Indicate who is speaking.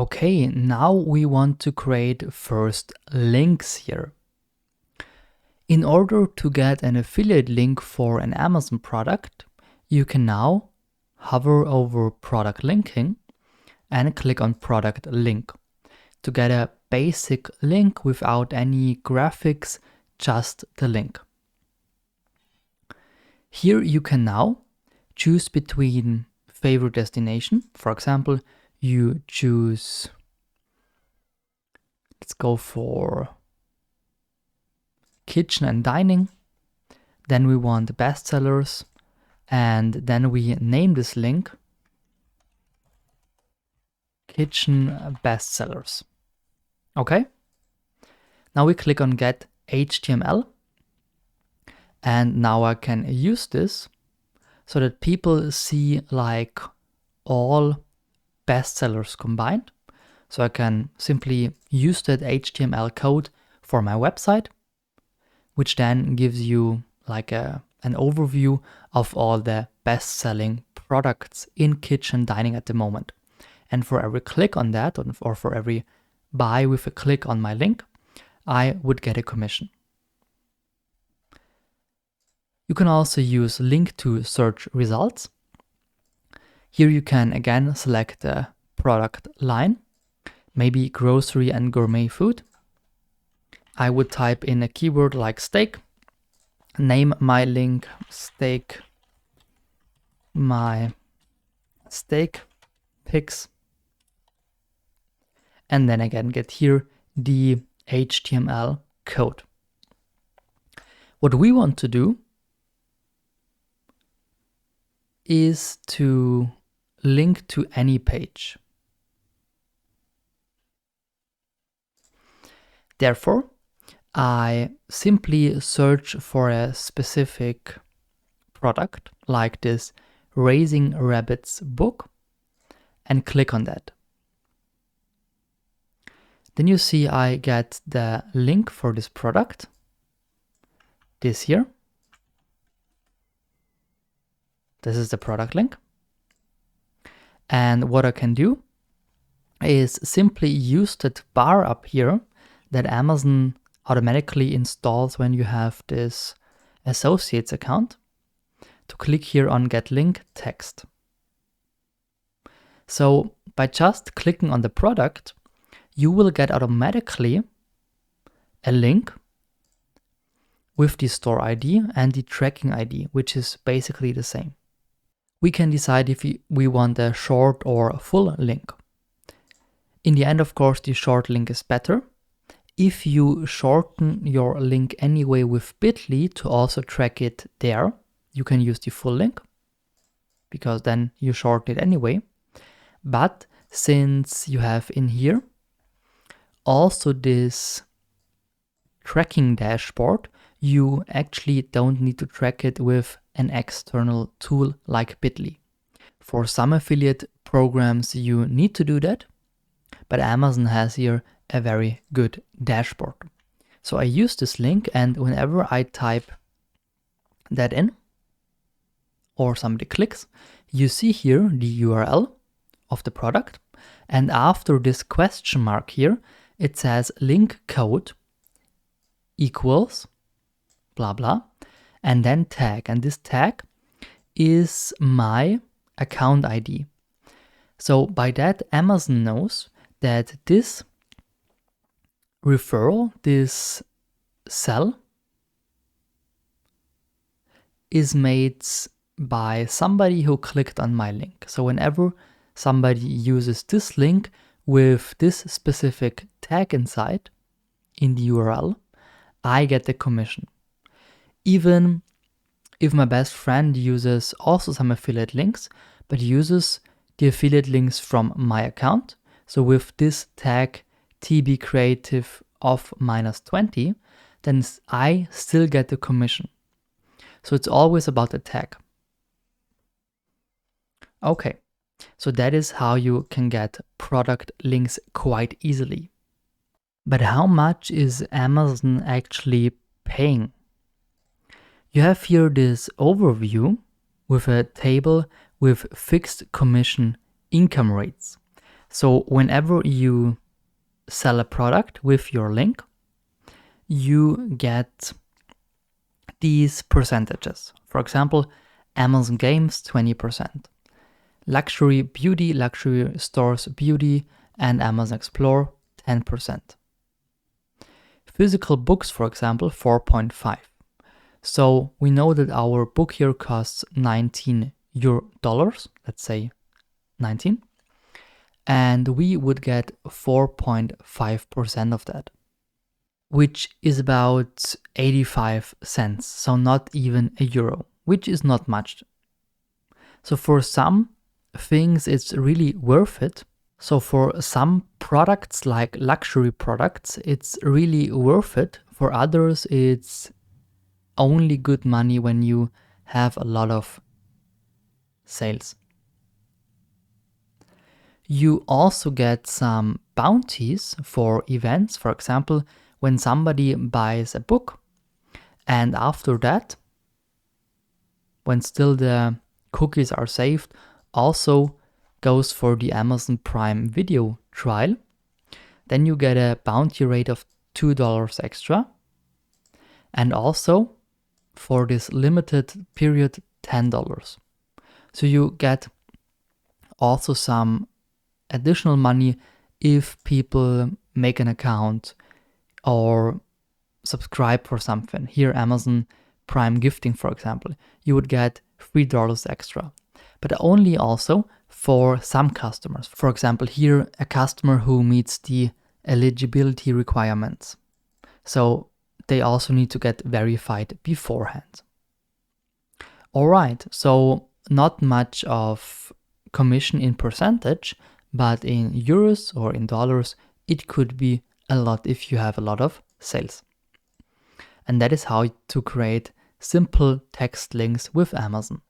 Speaker 1: Okay, now we want to create first links here. In order to get an affiliate link for an Amazon product, you can now hover over product linking and click on product link to get a basic link without any graphics, just the link. Here you can now choose between favorite destination. For example, you choose, let's go for kitchen and dining. Then we want bestsellers, and then we name this link kitchen bestsellers. Okay. Now we click on get HTML, and now I can use this so that people see like all bestsellers combined. So I can simply use that HTML code for my website, which then gives you like an overview of all the best-selling products in kitchen dining at the moment. And for every click on that, or for every buy with a click on my link, I would get a commission. You can also use link to search results. Here you can again select the product line, maybe grocery and gourmet food. I would type in a keyword like steak, name my link steak, my steak pics, and then again get here the HTML code. What we want to do is to link to any page. Therefore, I simply search for a specific product like this Raising Rabbits book and click on that. Then you see I get the link for this product, this here. This is the product link. And what I can do is simply use that bar up here that Amazon automatically installs when you have this associates account, to click here on get link text. So by just clicking on the product, you will get automatically a link with the store ID and the tracking ID, which is basically the same. We can decide if we want a short or a full link. In the end, of course, the short link is better. If you shorten your link anyway with bit.ly to also track it there, you can use the full link, because then you shorten it anyway. But since you have in here also this tracking dashboard, you actually don't need to track it with an external tool like bit.ly. For some affiliate programs you need to do that, but Amazon has here a very good dashboard. So I use this link, and whenever I type that in or somebody clicks, you see here the URL of the product, and after this question mark here it says link code equals blah blah and then tag, and this tag is my account ID. So by that, Amazon knows that this referral, this sell, is made by somebody who clicked on my link. So whenever somebody uses this link with this specific tag inside in the URL, I get the commission. Even if my best friend uses also some affiliate links, but uses the affiliate links from my account, so with this tag tbcreative of -20, then I still get the commission. So it's always about the tag. Okay, so that is how you can get product links quite easily. But how much is Amazon actually paying? You have here this overview with a table with fixed commission income rates. So whenever you sell a product with your link, you get these percentages. For example, Amazon Games 20%, Luxury Beauty, Luxury Stores Beauty, and Amazon Explore 10%. Physical books, for example, 4.5. So we know that our book here costs $19, let's say 19, and we would get 4.5% of that, which is about 85 cents, so not even a euro, which is not much. So for some things, it's really worth it. So for some products, like luxury products, it's really worth it. For others, it's only good money when you have a lot of sales. You also get some bounties for events. For example, when somebody buys a book, and after that, when still the cookies are saved, also goes for the Amazon Prime Video trial, then you get a bounty rate of $2 extra. And also for this limited period, $10. So you get also some additional money if people make an account or subscribe for something. Here, Amazon Prime gifting, for example, you would get $3 extra, but only also for some customers. For example, here, a customer who meets the eligibility requirements. So they also need to get verified beforehand. All right, so not much of commission in percentage, but in euros or in dollars, it could be a lot if you have a lot of sales. And that is how to create simple text links with Amazon.